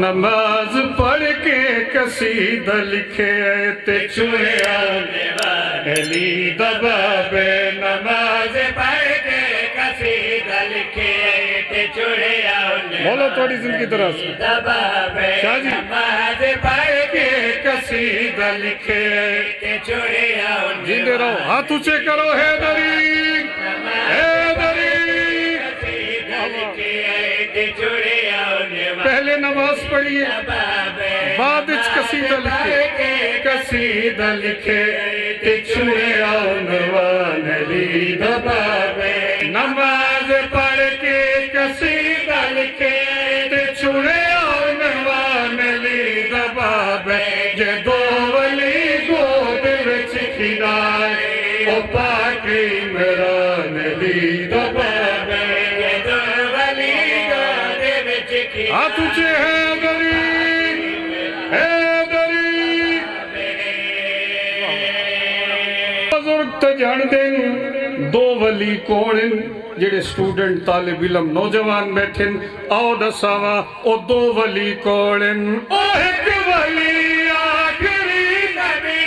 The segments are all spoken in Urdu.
نماز پڑھ کے قصیدہ لکھے تے چڑیا علی دبابے نماز پڑھ کے قصیدہ لکھے تے چڑیا بولو تھوڑی زندگی طرح سے دبابے شاہ جی نماز پڑھ کے قصیدہ لکھے تے چڑیا جیندے رہو ہاتھ اونچے کرو حیدری حیدری پہلے نماز پڑھیے بعد اچ قصیدہ لکھے تے چڑیا عنوان علی دبابے نماز پڑھ کے قصیدہ لکھے تے چڑیا عنوان علی دبابے جے دو ولی گود وچ کھڑائے او پاک عمران علی دبابے ہاتھ اونچے حیدری حیدری بزرگ تے جان دین دو ولی کونن جڑے سٹوڈنٹ طالب علم نوجوان بیٹھن آؤ دساواں او دو ولی کونن او ایک ولی آخری نبی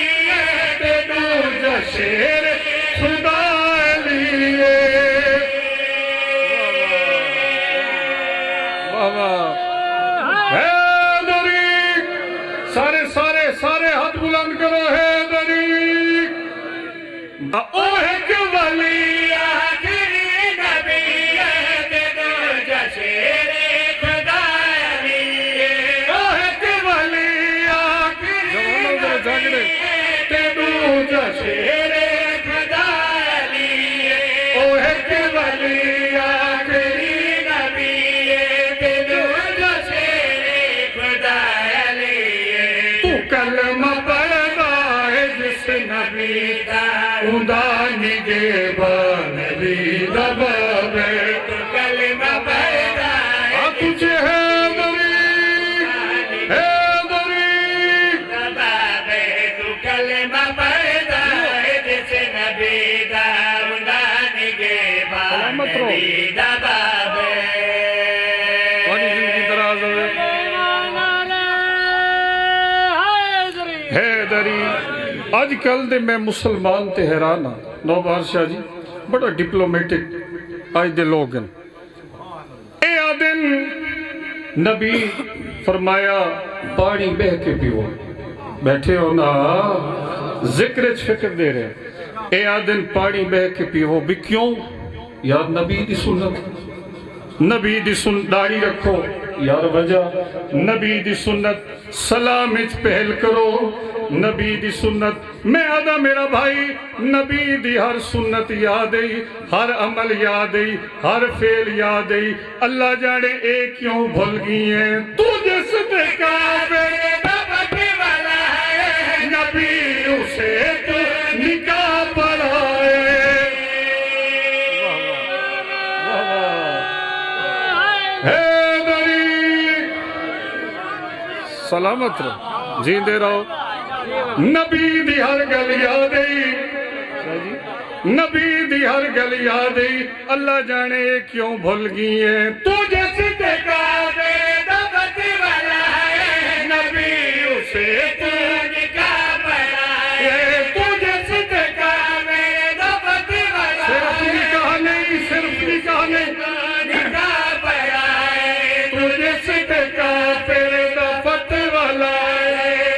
تے دوجا شیر خدا علی حیدری سارے ہاتھ بلند کرو حیدری او ایک ولی آخری نبی تے دوجا شیر خدا علی او ایک ولی آخری نبی تے دوجا شیر خدا علی او ایک ولی آخری نبی تے دوجا شیر خدا علی تو کلمہ پڑھدا ہے جس نبی دا اوندا نگہبان علی دبابے تو کلمہ پڑھدا ہے تجھے حیدری حیدری دبابے تو کلمہ پڑھدا ہے جس نبی دا اوندا نگہبان علی دبابے تھوڑی زندگی دراز ہوئے حیدری آج کل دے میں مسلمان تے حیران ہاں نو بادشاہ جی بڑا ڈپلومیٹک آج دے لوگ ہیں اے آدن نبی فرمایا پانی بہ کے پیو بیٹھے ہو نا ذکر فکر دے رہے اے آدن پانی بہ کے پیو بھی کیوں یار نبی دی سنت نبی دی سنت داڑھی رکھو یار وجہ نبی دی سنت سلام اچ پہل کرو نبی دی سنت میں آدھا میرا بھائی نبی دی ہر سنت یاد ای ہر عمل یاد ای ہر فعل یاد ای اللہ جانے اے کیوں بھول گئی ہیں تو جس پہ کعبے بابے والا ہے نبی اسے تو نکاح پڑھائے حیدری سلامت رہو جیندے رہو نبی دی ہر گل یاد ای نبی دی ہر گل یاد ای اللہ جانے کیوں بھول گئی ہیں تو جیسے کعبے بابے والا ہے نبی اسے تو نکاح پڑھائے تو جیسے کعبے بابے والا صرف نکاح نہیں صرف نکاح نہیں نکاح پڑھائے تو جیسے کافر دا فتح والا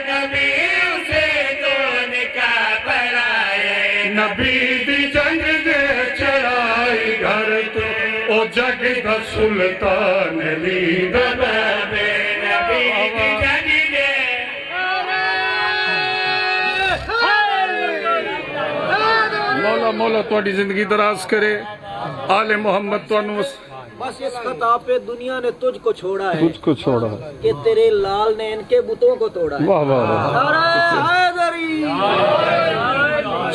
نبی اسے تو نکاح پڑھائے نبی دی جنگ دے چڑھائی گھر تو او جگ دا سلطان علی دبابے نبی کی جنگ دے مولا تواڈی زندگی دراز کرے آل محمد توانوں بس اس خطاب پہ دنیا نے تجھ کو چھوڑا ہے تجھ کو چھوڑا کہ تیرے لال نے ان کے بتوں کو توڑا ہے واہ واہ واہ نعرہ حیدری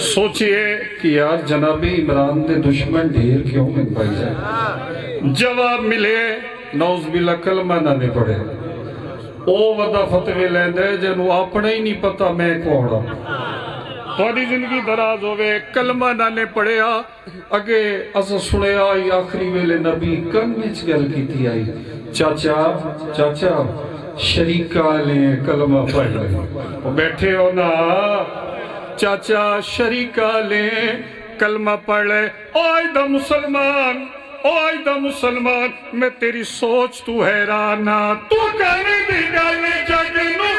سوچئے کہ یار جناب عمران دے دشمن ڈھیر کیوں میں پائی جائے جواب ملے نوز باللہ کلمہ نہ نے پڑھے او ودا فتوی لیندے جنو اپنے ہی نہیں پتا میں کوڑا تھوڑی زندگی دراز ہوئے کلمہ نہ نے پڑھیا اگے اسا سنے آئی آخری ویلے نبی کن وچ گل کی تھی آئی چاچا شریکہ لیں کلمہ پڑھ لیں. وہ بیٹھے ہو نا چاچا شریکہ لیں کلمہ پڑھ لیں. آئدہ مسلمان آئدہ مسلمان میں تیری سوچ تو حیران تو کرنے دی گل جگ نو